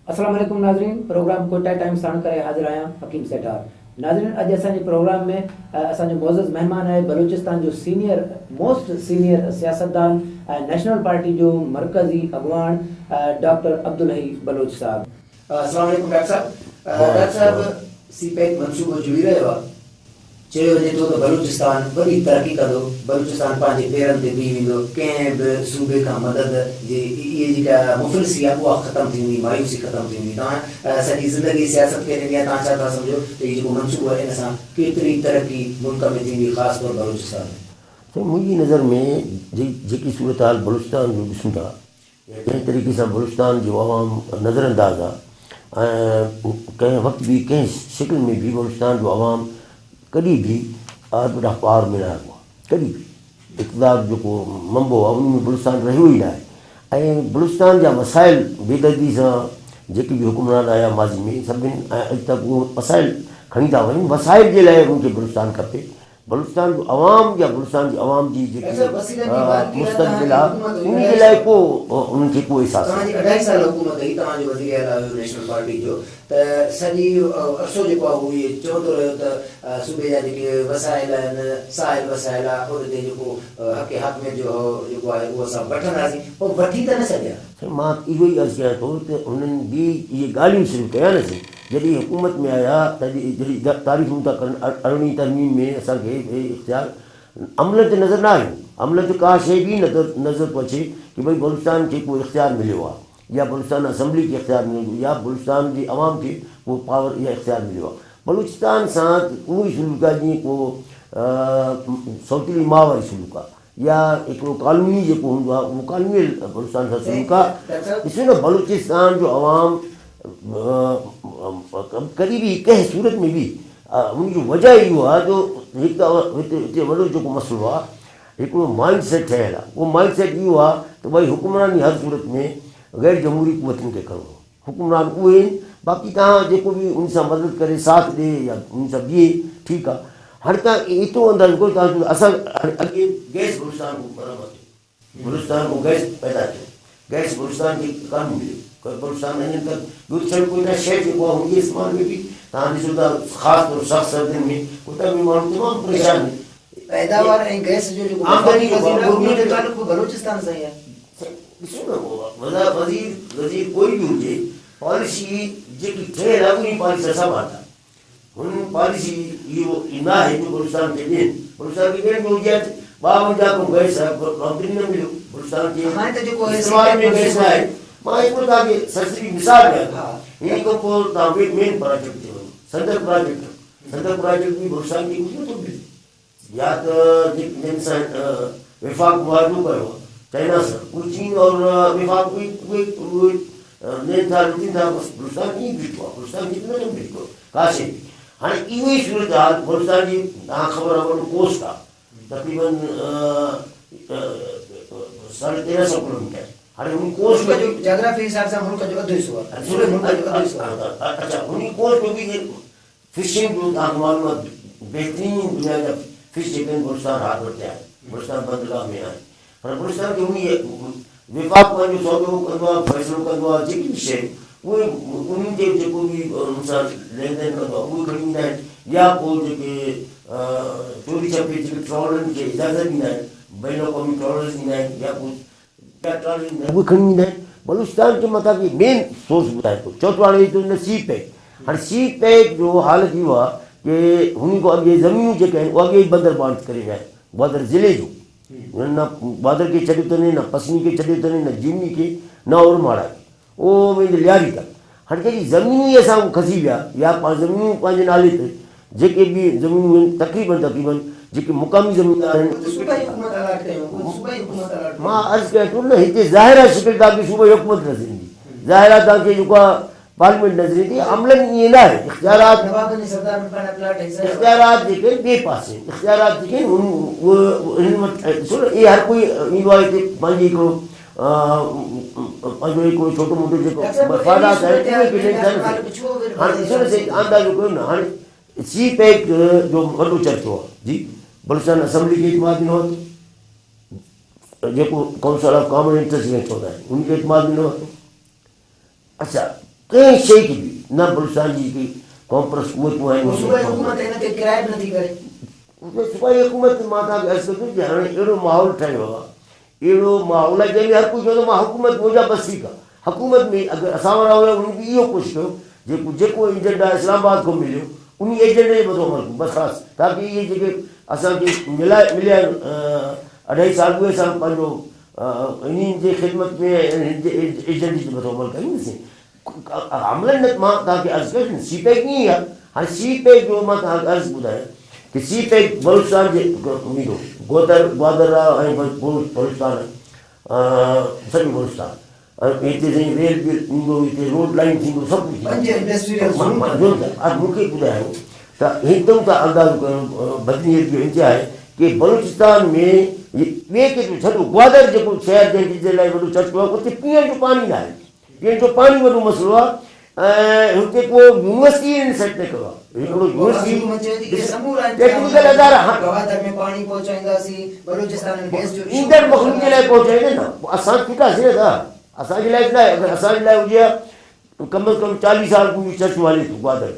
अस्सलाम वालेकुम नाज़रीन, प्रोग्राम कोटा टाइम साण करे हाज़िर आहियां हकीम सेठार। नाज़रीन, अॼु असांजे प्रोग्राम में असांजो मोअज़्ज़ज़ महिमान आहे बलूचिस्तान जो मोस्ट सीनियर सियासतदान ऐं नेशनल पार्टी जो मरकज़ी अॻवान डॉक्टर अब्दुल हई बलोच साहब। अस्सलाम वालेकुम डॉक्टर साहब। डॉक्टर साहब, सीपैक मंसूबो जुड़ी रहियो आहे। चयो वञे थो त बलूचिस्तान वॾी तरक़ी कंदो, बलूचिस्तान पंहिंजे पेरनि ते बीही वेंदो, कंहिं बि सूबे खां मदद जी इहे जेका मुफ़लिसी आहे उहा ख़तमु थींदी, मायूसी ख़तमु थींदी। तव्हां सॼी ज़िंदगी सियासत कई रहंदी आहे, तव्हां छा था सम्झो त हीउ जेको मंसूबो आहे इन सां केतिरी तरक़ी मुल्क में थींदी, ख़ासि तौर बलूचिस्तान में? तो मुंहिंजी नज़र में जेकी सूरत हाल बलूचिस्तान जो ॾिसूं था, कंहिं तरीक़े सां बलूचिस्तान जो आवाम नज़रअंदाज़ आहे ऐं कंहिं वक़्तु बि कंहिं शिकिल में बि बलूचिस्तान जो आवाम कॾहिं बि वॾा पार में न आयो आहे। कॾहिं बि इक़्तिदार जेको मंबो आहे उन में बलूचिस्तान रहियो ई न आहे। ऐं बलूचिस्तान जा मसाइल बेदर्दी सां जेके बि हुकुमरान आया माज़ी में सभिनी ऐं अॼु तक उहो मसाइल खणी था वञनि। वसाइल जे लाइ उनखे बलूचिस्तान खपे। बलूचिस्तान जो आवाम या बलूचिस्तान जी आवाम जी जेकी मुस्तक़बिल आहे उन जे लाइ को उन्हनि खे को एहसासु आहे। 2.5 साल हुकूमत कई, तव्हांजो वज़ीर आला हुयो नेशनल पार्टी जो, त सॼी अरसो जेको आहे उहो इहे चवंदो रहियो त सूबे जा जेके वसाइल आहिनि, साहिल वसाइल आहे, उन ते जेको हक़ हाकिमियत जो जेको आहे उहो असां वठंदासीं, पोइ वठी त न सघिया। मां इहो ई अर्ज़ु कयां थो त उन्हनि बि इहे ॻाल्हियूं सिर्फ़ु कयासीं जॾहिं हुकूमत में आया, जॾहिं तारीफ़ूं था करनि 18वीं तरमीम में असांखे इख़्तियार अमल ते नज़र न आयो। अमल ते का शइ बि नज़र थो अचे कि भई बलूचिस्तान खे को इख़्तियार मिलियो आहे या बलूचिस्तान असम्बली खे इख़्तियार मिलियो या बलूचिस्तान जी आवाम खे को पावर या इख़्तियार मिलियो आहे। बलूचिस्तान सां उहो ई सलूक आहे जीअं को सौतीली माउ वारी सलूक आहे या हिकिड़ो कानूनी जेको हूंदो आहे उहो कानूनी बलूचिस्तान सां सलूक आहे। ॾिसो न, बलूचिस्तान जो आवाम कॾहिं बि कंहिं सूरत में बि उनजो वजह इहो आहे जो हिकु त हिते वॾो जेको मसइलो आहे, हिकिड़ो माइंड सेट ठहियलु आहे। उहो माइंड सेट इहो आहे त भई हुकुमरानी हर सूरत में गैर जमहूरी क़ुवतुनि खे करिणो। हुकुमरान उहे आहिनि, बाक़ी तव्हां जेको बि उन सां मदद करे साथ ॾिए या उन सां बीहे, ठीकु आहे। हाणे तव्हां एतिरो अंदाज़ो कयो, तव्हां असां अॻे गैस बलूचिस्तान को बराबरि बलूचिस्तान को गैस पैदा थियो, गैस बलूचिस्तान खे कान मिलियो। बलूचिस्तान अञा तक ॿियो कोई न शइ जेको आहे हुनजे इस्तेमाल में बि तव्हां ॾिसो था, ख़ासि तौरु सख़्तु सर्दियुनि में कोटा में माण्हू तमामु परेशान आहिनि। पैदावार ऐं गैस जो जेको आमदनी बलूचिस्तान सां ई आहे। ॾिसो न, वज़ीर कोई बि हुजे, पॉलिसी जेकी ठहियलु आहे उन पॉलिसी असां मारंदा। हुन पॉलिसी इहो न आहे जो बलूचिस्तान खे ॾियनि, बलूचिस्तान खे ॾियण में हुजे 52 को गैस आमदनी न मिलियो बलूचिस्तान खे इस्तेमाल में गैस न आहे। मां हिकिड़ो तव्हांखे सरसरी मिसाल ॾियां थो। इन खां पोइ तव्हां मेन प्रोजेक्ट ते वञो, सदर प्रोजेक्ट बि बलूचिस्तान खे कुझु नथो मिले। या त जिन सां विफ़ाक़ मुआवज़ो कयो चाइना सां, उहे चीन और विफ़ाक़ उहे ॾियनि था लुटनि था, बलूचिस्तान कीअं बीठो आहे, बलूचिस्तान खे नथो मिले का शइ बि। हाणे इहो ई सूरत हाल बलूचिस्तान जी तव्हां ख़बर आहे, वॾो कोस्ट आहे, तक़रीबन 1350 किलोमीटर। हाणे हुन कोस्ट में जोग्राफी हिसाब सां मुल्क जो अधु हिसो आहे। अच्छा, हुन कोस्ट में बि फिशिंग जो तव्हांखे मालूम आहे बहितरीन दुनिया जा फिश जेके आहिनि बलूचिस्तान हार्बर ते आहे, बलूचिस्तान बंदरगाह में आहे। पर बलूचिस्तान खे उन विफ़ाक़ पंहिंजो सौदो कंदो आहे, फ़ैसिलो कंदो आहे, जेकी बि शइ उहे उन्हनि खे जेको बि हुन सां लेन देन कंदो आहे उहे खणी ईंदा आहिनि। या पोइ जेके चोरी छपे जेके ट्रॉलरनि खे इजाज़त ॾींदा आहिनि, बैन अक़वामी ट्रॉलर्स ईंदा आहिनि या पोइ उहे खणी ईंदा आहिनि। बलूचिस्तान जे मथां बि मेन सोर्स ॿुधाए थो। चौथो हाणे हिते सी पैक, हाणे सी पैक जो हालत इहो आहे कि हुन खां अॻे ज़मीनूं जेके आहिनि उहे अॻे ई बंदर बांध करे विया आहिनि। ग्वादर ज़िले जो न ग्वादर खे छॾियो अथनि, न पसनी खे छॾियो अथनि, न जीवनी खे, न ओरमाड़ा खे, उहो वेंदे लियारी तक। हाणे जॾहिं ज़मीनूं ई असां खसी विया या ज़मीनूं पंहिंजे नाले ते जेके बि ज़मीनूं आहिनि तक़रीबन जेके मुक़ामी ज़मीनदार आहिनि, मां अर्ज़ु कयां थो न, हिते ज़ाहिरा शिकिल तव्हांखे सूबे जी हुकूमत नज़र ईंदी, ज़ाहिरा तव्हांखे जेको आहे पार्लियामेंट नज़र ईंदी। अमलनि ईअं न आहे। इख़्तियारात जेके आहिनि ॿिए पासे, इख़्तियारात जेके आहिनि उहे ॾिसो न, इहे हर कोई ईंदो आहे हिते पंहिंजी हिकिड़ो पंहिंजो हिकिड़ो छोटो मोटो जेको मफ़ादात आहे। हाणे ॾिसो न, अंदाज़ो कयो न, हाणे सी पैक जो वॾो चर्चो आहे जी, बलूचिस्तान असम्बली खे इतमाद ॾिनो वरितो, जेको काउंसिल ऑफ कॉमन इंटरेस्ट में चवंदा आहिनि उनखे इतमाद ॾिनो वरितो। अच्छा, कंहिं शइ खे बि न बलूचिस्तान जी जेकी कॉम्प्रेस क़ुवतूं आहिनि सूबाई हुकूमत हिन ते किराए बि नथी करे। सूबाई हुकूमत मां तव्हांखे अर्ज़ु कयो कि हाणे अहिड़ो माहौल ठहियो आहे, अहिड़ो माहौल आहे जंहिंमें हर कोई चवंदो मां हुकूमत मुंहिंजा बसि ठीकु आहे। हुकूमत में अगरि असां वारा हुआ उन्हनि बि इहो कोशिशि कयो जेको एजेंडा इस्लामाबाद खां मिलियो उन एजेंडे जे मथां अमल कयूं बसि ख़ासि, ताकी इहे जेके असांखे मिलिया आहिनि 2.5 साल 2 साल पंहिंजो इन्हनि जे ख़िदमत में एजेंडे जे मथां अमल कयूंसीं। अमलनि न मां तव्हांखे अर्ज़ु कयो सी पैक ईअं ई आहे। हाणे सी पैक जो मां तव्हांखे अर्ज़ु ॿुधायां कि सी पैक बलूचिस्तान जे ईंदो ग्वादर ऐं बलूचिस्तान सॼो बलूचिस्तान हिते साईं रेल बि ईंदो, हिते रोड लाइन थींदो, सभु कुझु मूंखे ॿुधायो त हिकदमि त अंदाज़ो कयो बदनीअत जो इंतिहा आहे कि बलूचिस्तान में ॿिए के छॾो ग्वादर जेको शहर जंहिंजे लाइ वॾो चर्चो आहे उते पीअण जो पाणी न आहे, पीअण जो पाणी वॾो मसइलो आहे। ऐं हुते को यूनिवर्सिटी सेट न कयो आहे, हिकिड़ो यूनिवर्सिटी टेक्निकल अदारा ईंदड़ मखलूक जे लाइ पहुचाईंदे न, असां ठीकु न था असांजे लाइ न आहे। अगरि असांजे लाइ हुजे कम अज़ कम 40 साल पूरी चर्च हले थो ग्वादर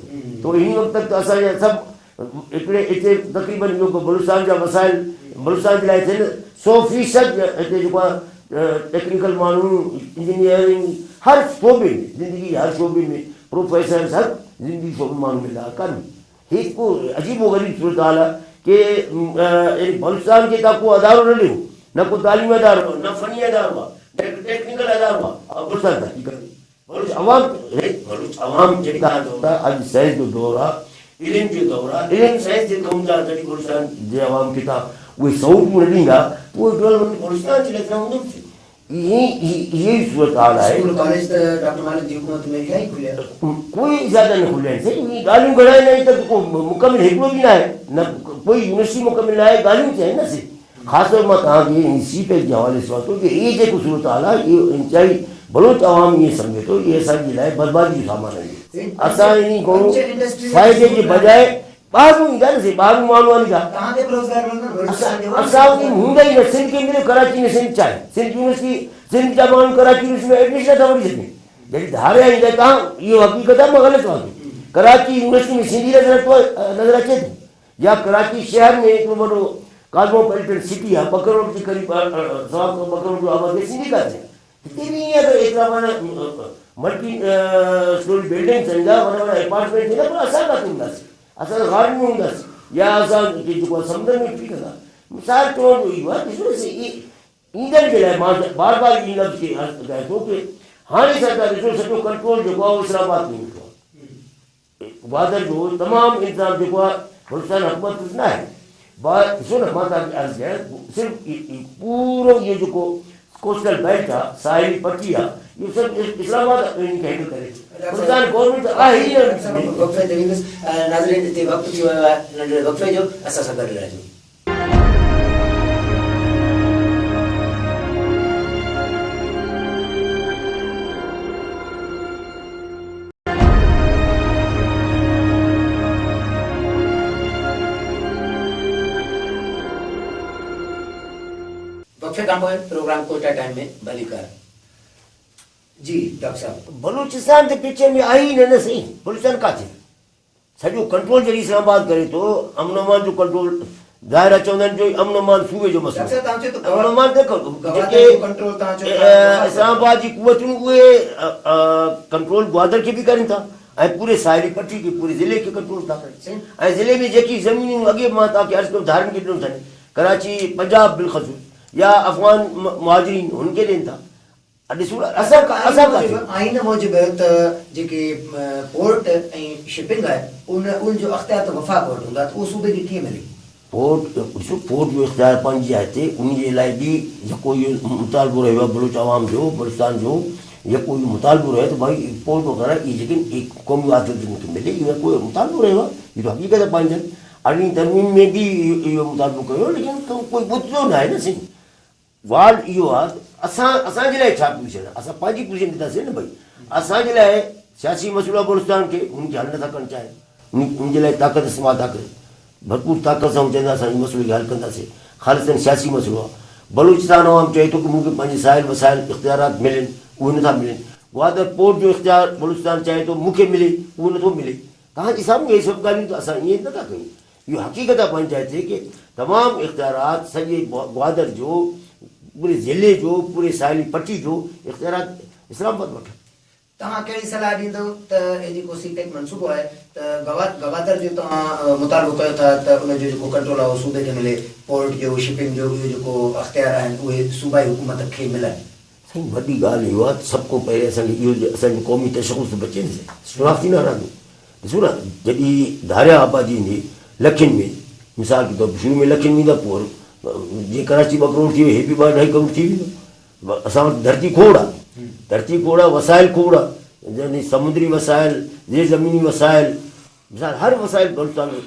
तो हिन वक़्त तक त असांजा सभु हिकिड़े हिते तक़रीबन इहो बलूचिस्तान जा वसाइल बलूचिस्तान जे लाइ थियनि 100% हिते जेको आहे टेक्निकल माण्हू इंजीनियरिंग हर शोबे में ज़िंदगी हर शोबे में प्रोफेसर हर ज़िंदगी शोबे माण्हू मिलंदा कनि। हीअ को अजीबो ग़रीब सूरत हाल आहे कि बलूचिस्तान खे तव्हां को अदारो न ॾियो, न को तालीम अदारो, न फनी अदारो आहे, टेक्निकल अदारो आहे। अवाम जेका अॼु साइंस जो दौरु आहे, इल्म जो दौरु आहे, इल्म साइंस जे कम जा जॾहिं बलूचिस्तान जे अवाम खे तव्हां उहे सहूलियतूं न ॾींदा उहो डेवलपमेंट बलूचिस्तान जे लाइ हूंदो न। इहे ई सूरत हाल आहे। कोई ज़्यादा न खुलिया आहिनि, इहे ॻाल्हियूं घणाईंदा आहिनि त को मुकमिल हिकिड़ो बि न आहे, न कोई यूनिवर्सिटी मुकमिल न आहे, ॻाल्हियूं थिया आहिनि न सी। ख़ासि तौर मां तव्हांखे सी पैक जे हवाले सां चवां थो कि इहे जेको सूरत हाल आहे इहो इंतिहाई बलूच अवाम ईअं सम्झे थो इहे असांजे लाइ बर्बादी जो सामान आहे। असां इन खां फ़ाइदे जे बजाए ॿाहिरूं ईंदा न सी, ॿाहिरूं माण्हू आहिनि असां उन हूंदा ई न। सिंध खे मिलियो कराची में सिंध चाहे सिंध यूनिवर्सिटी सिंध जा माण्हू कराची में एडमिशन था वठी सघनि जॾहिं धारिया ईंदा तव्हां इहो हक़ीक़त आहे। मां ग़लति वां कराची यूनिवर्सिटी में सिंधी नज़र अचे थी या कराची शहर में हिकिड़ो वॾो कॉस्मोपॉलिटन सिटी आहे, 2 करोड़ जे क़रीब 2 करोड़ जो आबादी सिंधी काथे हिते बि ईअं त एतिरा माना मल्टी स्टोरी बिल्डिंग्स आहिनि या वॾा वॾा अपार्टमेंट थींदा पर असां काथे हूंदासीं, असां गार्डन में हूंदासीं या असां जेको आहे समुंड में थी कंदा। मिसाल चवण जो इहो आहे ॾिसो ईंदड़ जे लाइ मां बार बार इहा लफ़्ज़ खे अर्ज़ु कयां थो कि हाणे सरकार ॾिसो सॼो कंट्रोल जेको आहे उहो इस्लामाबाद में ईंदो आहे। ग्वादर जो तमामु इंतज़ाम जेको आहे बलूचिस्तान हुकूमत न आहे। ॾिसो न मां तव्हांखे अर्ज़ु कयां सिर्फ़ु पूरो इहो जेको कोस्टल बेल्ट आहे साहिली पट्टी आहे इहो सभु इस्लामाबाद इन खे हैंडल करे बलूचिस्तान गवर्नमेंट आहे ई न। वक़्तु थी वियो आहे नंढड़े वक़्फ़े जो, असां सां गॾु रहिजो। प्रोग्राम कोटा टाइम में बलिकार जी डॉक्टर साहब बलूचिस्तान के पिक्चर में आई न सही बलूचिस्तान काथे सॼो कंट्रोल जॾहिं इस्लामाबाद करे थो अमन अमान जो कंट्रोल ज़ाहिर चवंदा आहिनि जो अमन अमान सूबे जो मसइलो अमन अमान देखो जेके इस्लामाबाद जी क़ुवतूं उहे कंट्रोल ग्वादर खे बि कनि था ऐं पूरे साहिली पट्टी खे पूरे ज़िले खे कंट्रोल था कनि ऐं ज़िले में जेकी ज़मीनूं अॻे मां तव्हांखे अर्ज़ु कयो धारण खे ॾिनो अथनि कराची पंजाब बिलख़सूस या अफ़गान मुहाजिरीन हुनखे ॾियनि था। ॾिसूं आइन मूजिबि त जेके पोर्ट ऐं शिपिंग आहे उन जो अख़्तियार त वफ़ा कोर्ट हूंदा त उहो सूबे खे कीअं मिले? पोर्ट ॾिसो पोर्ट जो इख़्तियार पंहिंजी आहे हिते उन जे लाइ बि जेको इहो मुतालबो रहियो आहे बलूच अवाम जो बलूचिस्तान जो जेको इहो मुतालबो रहियो त भई पोर्ट वग़ैरह इहे जेके क़ौमी आज़ादी खे मिले इहो कोई मुतालबो रहियो आहे इहो त हक़ीक़त पंहिंजनि 8वीं तरमीम में बि इहो मुतालबो कयो लेकिन कोई ॿुधंदो न आहे न सिंध वाल इहो आहे असांजे लाइ छा पोज़ीशन आहे असां पंहिंजी पोज़ीशन ॾींदासीं न भई असांजे लाइ सियासी मसइलो आहे बलूचिस्तान खे उनखे हल नथा करणु चाहिनि उनजे लाइ ताक़त इस्तेमालु था कनि भरपूर ताक़त सां चवंदा असां मसइले खे हल कंदासीं ख़ालिस्तनि सियासी मसइलो आहे बलूचिस्तान अवाम चए थो की मूंखे पंहिंजे साहिल वसाइल इख़्तियारात मिलनि उहे नथा मिलनि ग्वादर पोर्ट जो इख्तियार बलूचिस्तान चाहे तो मूंखे मिले, उहो नथो मिले। तव्हांजे साम्हूं इहे सभु ॻाल्हियूं त असां ईअं नथा कयूं। इहो हक़ीक़त आहे पंचायत जे कि तमामु इख्तियारात सॼे ग्वादर जो, पूरे ज़िले जो, पूरे साहिली पट्टी जो इख्तियारात इस्लामाबाद वटि। तव्हां कहिड़ी सलाह ॾींदो त हे जेको सीटेक मनसूबो आहे त गवादर जो तव्हां मुतालबो कयो था त उनजो जेको कंट्रोल आहे उहो सूबे खे मिले, पोर्ट जो, शिपिंग जो, इहो जेको अख़्तियार आहिनि उहे सूबाई हुकूमत खे मिलनि? साईं वॾी ॻाल्हि इहो आहे, सभ खां पहिरीं असांखे इहो असांजो क़ौमी तशख़ुस बचे न शुनाख़्ती न रहंदो। ॾिसो न, जॾहिं धारिया आबादी ईंदी लखनि में, मिसाल के तौर शुरू में लखनि में ईंदा, पोइ जीअं कराची 2 करोड़ थी वियो, हे बि 2-2.5 करोड़ थी वेंदो। असां वटि धरती खोड़ आहे, धरती खोड़ आहे, वसाइल खोड़ आहे, यानी समुद्री वसाइल, ज़ेर ज़मीनी वसाइल, मिसाल हर वसाइल बलूचिस्तान में।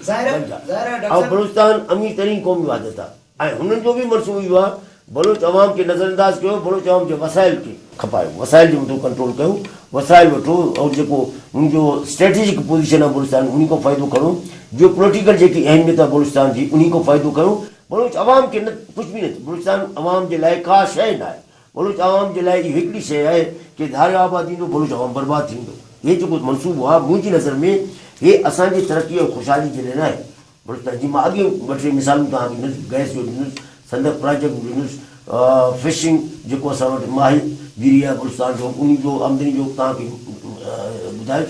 ऐं बलूचिस्तान अमीर तरीन क़ौमी वाहिदत आहे, ऐं हुननि जो बि मनसूबो इहो आहे बलूच अवाम खे नज़रअंदाज़ कयो, बलूच अवाम जे वसाइल खे खपायो, वसाइल जे मथां कंट्रोल कयो, वसाइल वठो, ऐं जेको उनजो स्ट्रेटेजिक पोजीशन आहे बलूचिस्तान, उन खां फ़ाइदो खणो। जो पोलिटिकल जेकी अहमियत आहे बलूचिस्तान जी, उन खां फ़ाइदो कयो। बलूच अवाम खे न कुझु बि न, बलूचिस्तान अवाम जे लाइ का शइ न आहे। बलूच अवाम जे लाइ इहो हिकिड़ी शइ आहे कि धारिया आबादी ईंदो, बलूच अवाम बर्बादु थींदो। इहे जेको मनसूबो आहे मुंहिंजी नज़र में हे असांजी तरक़ी ऐं ख़ुशहाली जे लाइ न आहे। बलूचिस्तान जी मां अॻे ॿ 3 मिसालूं तव्हांखे ॾिनुसि, गैस जो ॾिनुसि, संदर प्रोजेक्ट ॾिनुसि, फिशिंग जेको असां वटि माहीगीरी आहे बलूचिस्तान जो, उन जो आमदनी जो तव्हांखे ॿुधायो।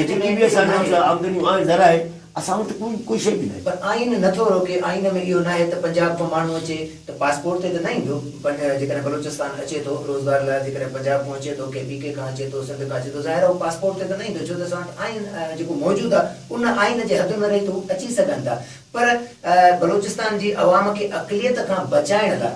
जेकी बि असांजी आमदनियूं आहिनि ज़राए, असां वटि कोई शइ बि न आहे। पर आइन नथो रोके, आइन में इहो न आहे त पंजाब खां माण्हू अचे त पासपोर्ट ते त न ईंदो, पर जेकॾहिं बलूचिस्तान अचे थो रोज़गार लाइ, जेकॾहिं पंजाब खां अचे थो, के पीके खां अचे थो, सिंध खां अचे थो, ज़ाहिर आहे पासपोर्ट ते त न ईंदो, छो त असां वटि आइन जेको मौजूदु आहे उन आइन जे हद में रही थो अची सघनि था। पर बलूचिस्तान जी अवाम खे अक़लियत खां बचाइण लाइ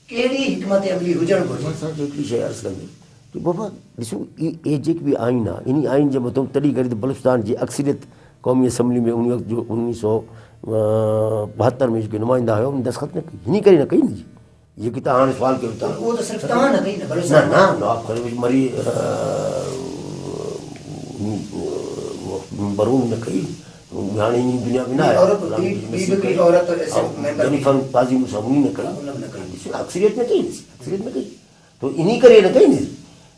कहिड़ी हिकमत अमली हुजणु घुरिजे? असांखे हिकिड़ी शइ अर्ज़ु कंदे कि बाबा ॾिसो, इहे जेकी बि आइन आहे, इन आइन जे मथां तॾहिं करे त बलूचिस्तान जी अक्सरियत क़ौमी असम्बली में उन वक़्तु जो 1972 में जेके नुमाइंदा हुआ उन दस्तख़त न कई, हिन करे न कई न जी। जेकी तव्हां हाणे सुवाल कयो था, उहो त सिर्फ़ु तव्हां न कई न, नवाब मरी बरूम न कई, हाणे इन दुनिया में न आहे, जनीफर काज़ी मूंसां उन न कई, अक्सरियत न कई, अक्सरियत न कई, तो इन करे न कई न।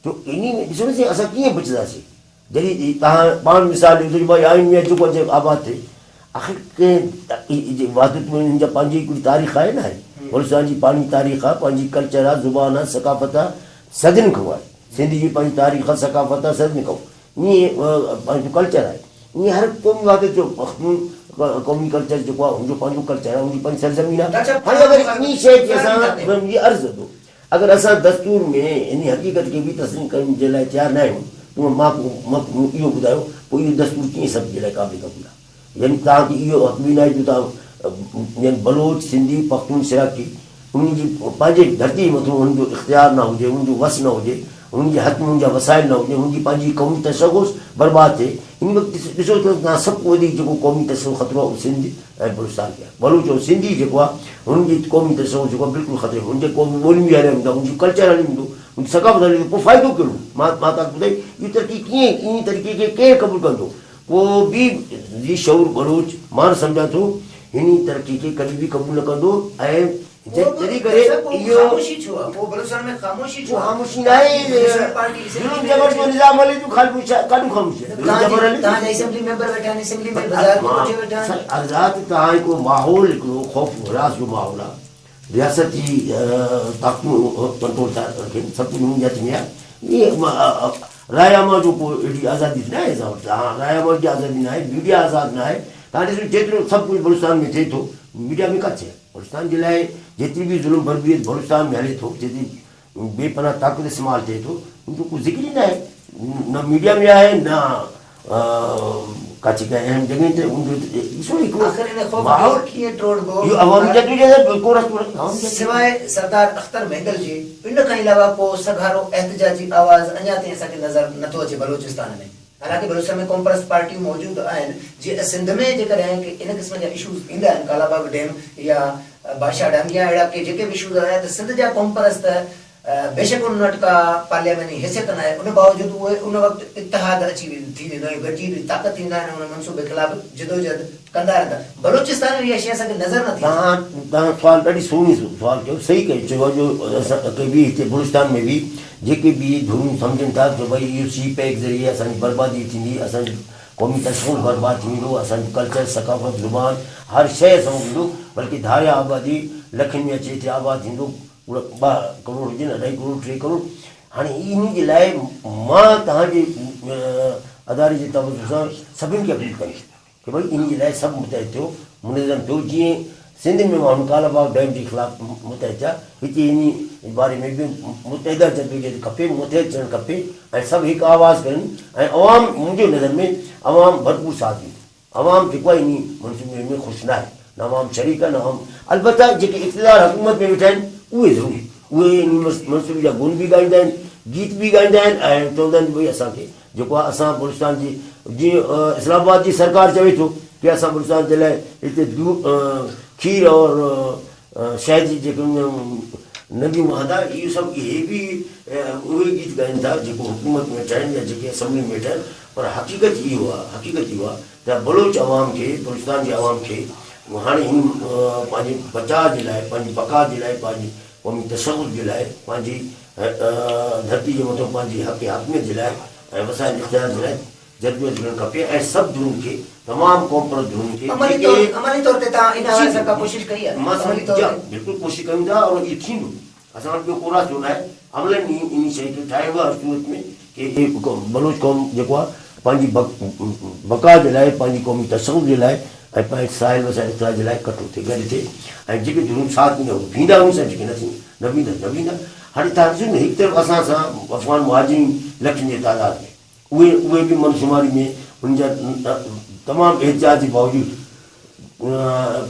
तो इन में ॾिसो न असां कीअं बचंदासीं जॾहिं तव्हां पाण मिसाल ॾियो भाई आइन में जेको अचे आबाद थिए, आख़िर कंहिं वाहिदत में हिन जा पंहिंजी हिकिड़ी तारीख़ आहे न आहे। बलूचिस्तान जी पंहिंजी तारीख़ आहे, पंहिंजी कल्चर आहे, ज़ुबान आहे, सकाफ़त आहे, सदियुनि खां आहे। सिंध जी पंहिंजी तारीख़ आहे, सकाफ़त आहे, सदियुनि खां ईअं पंहिंजो कल्चर आहे। ईअं हर क़ौमी वाहिदत जो क़ौमी कल्चर जेको आहे हुनजो पंहिंजो कल्चर आहे, हुनजी पंहिंजी सरज़मीन आहे। हाणे अगरि इन शइ खे असां मुंहिंजी अर्ज़ु कंदो, अगरि असां दस्तूर में इन हक़ीक़त खे बि तस्लीम करण जे लाइ तयारु न आहियूं, त मां इहो ॿुधायो पोइ इहो दस्तूर कीअं सभ जे लाइ क़ाबिल क़बूल आहे? यानी तव्हांखे इहो हक़ बि न आहे जो तव्हां यानी बलोच, सिंधी, पख्तून, सिराकी उनजी पंहिंजे धरती मथां हुनजो इख़्तियार न हुजे, हुनजो वस न हुजे, हुनजे हथ में हुनजा वसाइल न हुजे, हुनजी पंहिंजी क़ौमी तशख़ुस बर्बादु थिए। इन वक़्तु ॾिसो त तव्हां सभु वधीक जेको क़ौमी तशख़ुस ख़तरो आहे उहो सिंध ऐं बलूचिस्तान खे आहे। बलूच ऐं सिंधी जेको आहे हुनजी क़ौमी तशख़ुस जेको आहे बिल्कुलु ख़तरे, हुनजे क़ौमी ॿोलियूं बि हली वेंदा, हुनजी कल्चर हली वेंदो, हुनजी सकाफ़त हली वेंदो, पोइ फ़ाइदो कहिड़ो? मां तव्हांखे ॿुधाई इहा तरक़ी कीअं, इन तरीक़े खे केरु क़बूल कंदो? को बि जी शऊर बलूच मां सम्झां थो हिन तरक़ी खे कॾहिं बि क़बूल न कंदो। ऐं जॾहिं करे इहो ख़ामोशी न आहे, जबर जो निज़ाम हले थो, काॾूं ख़ामोशी आहे? अर्ज़ात तव्हां हिकिड़ो माहौल, हिकिड़ो ख़ौफ़ हरास जो माहौल आहे, रियासती ताक़तूं कंट्रोल था रखनि, सभु कुझु मुंहिंजे हथ में आहे। इहे रायमा जो को एॾी आज़ादी न आहे असां वटि, रायमा जी आज़ादी न आहे, मीडिया आज़ादु न आहे। तव्हां ॾिसो जेतिरो सभु कुझु बलूचिस्तान में थिए थो, मीडिया में किथे आहे? बलूचिस्तान जे लाइ जेतिरी बि ज़ुल्म बर्बरियत बलूचिस्तान में हले थो, जेतिरी बेपनाह ताक़त इस्तेमालु थिए थो, उनजो को ज़िक्र ई न आहे, न मीडिया में आहे, न काची कंहिं अहम जॻह ते। सिवाय सरदार अख्तर महंगल जी इन खां अलावा को सघारो एहतजाजी आवाज़ अञा ताईं असांखे नज़र नथो अचे बलूचिस्तान में। हालांकि बलूचिस्तान में कॉमप्रस पार्टियूं मौजूदु आहिनि, जीअं सिंध में जेकॾहिं इन क़िस्म जा इशूज़ ईंदा आहिनि, कालाबाग डैम या बादशाह डांगिया, अहिड़ा के जेके बि इशूज़ आया त सिंध जा कॉमप्रस त बेशक उन वटि का पार्लियामेंट जी हैसियत न आहे, उन बावजूद उहे उन वक़्तु इतिहाद अची थी वेंदो ऐं गॾिजी ताक़त थींदा आहिनि, उन मनसूबे ख़िलाफ़ जिदोजहद कंदा रहंदा। बलूचिस्तान में इहा शइ असांखे नज़र नथी अचे। तव्हां सवाल ॾाढी सुहिणी सवाल कयो, सही कयो, चयो जो असां बि हिते बलूचिस्तान में बि जेके बि धुरूं सम्झनि था कि भई इहो सी पैक ज़रिए असांजी बर्बादी थींदी, असांजी क़ौमी तशखुल बर्बाद थी वेंदो, असांजो कल्चर सकाफ़त ज़ुबान हर शइ असां वेंदो, बल्कि धारिया आबादी लखनि में अचे हिते आबाद थींदो, 2 करोड़ हुजनि, 2.5 करोड़ 3 करोड़। हाणे इन जे लाइ मां तव्हांजे अदारे जे तवज़ु सां सभिनि खे अपील कंदुसि कि भई इन जे लाइ सभु मुतहद थियो, मुनज़म थियो। जीअं सिंध में माण्हू कालाबाग डैम जे ख़िलाफ़ मुतहद थिया, हिते इन बारे में बि मुतहदा जदोजहद खपे, मुतहद थियणु खपे ऐं सभु हिकु आवाज़ कनि ऐं अवाम, मुंहिंजे नज़र में अवाम भरपूर साथ ॾियो। अवाम जेको आहे इन मनसूबे में ख़ुशि न आहे, न अवाम शरीक आहे, न अवाम, अलबत्ता जेके इक़्तिदार हुकूमत में वेठा आहिनि उहे ज़रूरु, उहे इन मनसूबे जा गुण बि ॻाईंदा आहिनि, गीत बि ॻाईंदा आहिनि ऐं चवंदा आहिनि भई असांखे जेको आहे असां बलूचिस्तान जी, जीअं इस्लामाबाद जी सरकार चवे थो कि असां बलूचिस्तान जे लाइ हिते खीर और शहद जी जेके नदियूं वहंदा, इहे सभु इहे बि उहे गीत ॻाइनि था जेको हुकूमत में वेठा आहिनि या जेके असम्बली में वेठा आहिनि। पर हक़ीक़त इहो आहे त बलूच अवाम खे, बलूचिस्तान जे अवाम खे हाणे हिन पंहिंजे बचाव जे लाइ, पंहिंजी बका जे लाइ, पंहिंजी क़ौमी तशखुल जे लाइ, पंहिंजी धरती जे मथां पंहिंजी हक़मियत जे लाइ ऐं वसाइल इख़्तियार जे लाइ जदोजहद करणु खपे ऐं सभु धुरुनि खे, तमामु क़ौम परस्त धुरुनि खे अमली तौर ते तव्हां इन हवाले सां का कोशिशि कई आहे? बिल्कुलु कोशिशि कयूं था और इहो थींदो। असां वटि ॿियो को रास्तो न आहे, अमलनि इन शइ खे ठाहियो आहे सूरत में कि बलूच क़ौम जेको आहे पंहिंजी बका जे लाइ, पंहिंजी क़ौमी तशखुल जे लाइ ऐं पंहिंजे साहिल वसाइल इख़्तियार जे लाइ इकठो थिए, गॾु थिए ऐं जेके धुरूं साथ ॾींदा बींदा उन सां, जेके न बींदा। हाणे तव्हां ॾिसो न, हिकु तरफ़ असां सां अफ़गान मुहाजिरीन लखनि जे तादाद में, उहे बि मनशुमारी में उनजा तमामु एहतियात जे बावजूदि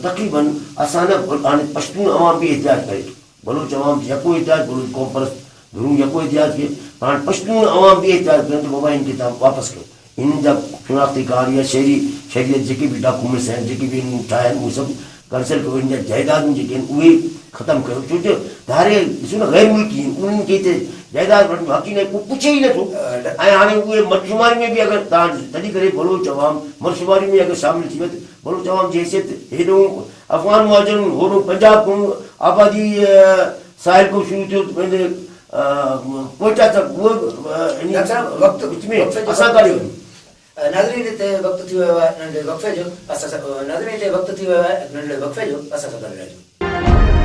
तक़रीबन असां न हाणे पश्तून अवाम बि एहतियात करे थो, बलूच अवाम यको एहतियात, बलूच क़ौम परस्त धुरूं यको एहतियात कयो, पर हाणे पश्तून अवाम बि एहतियात कनि त बाबा इनखे तव्हां वापसि कयो। इन जा शिनाख़्ती कार्ड या शहरियत जेके बि डॉक्यूमेंट्स आहिनि, जेके बि इन ठाहिया आहिनि, उहे सभु कैंसिल कयो, इन जा जाइदादूं जेके आहिनि उहे ख़तमु कयो। छो जो धारे ॾिसो न गैर मुल्की उन्हनि खे हिते जाइदाद वठण जो हक़ ई न, को पुछे ई नथो। ऐं हाणे उहे मर्दशुमारी में बि अगरि तव्हां तॾहिं करे बलूच अवाम मर्दशुमारी में अगरि शामिलु थी वियो त बलूच अवाम जी हैसियत हेॾो अफ़गान मुहाजिरनि, होॾो पंजाब खां आबादी साहिल खां शुरू थियो पंहिंजे कोयटा तक, उहो वक़्तु में असां काॾे वञूं। नाज़रीन हिते वक़्तु थी वियो आहे नंढे वक़फ़े जो, असां सां नाज़रीन हिते वक़्तु थी वियो आहे नंढे वक़फ़े जो, असां सां गॾु रहिजो।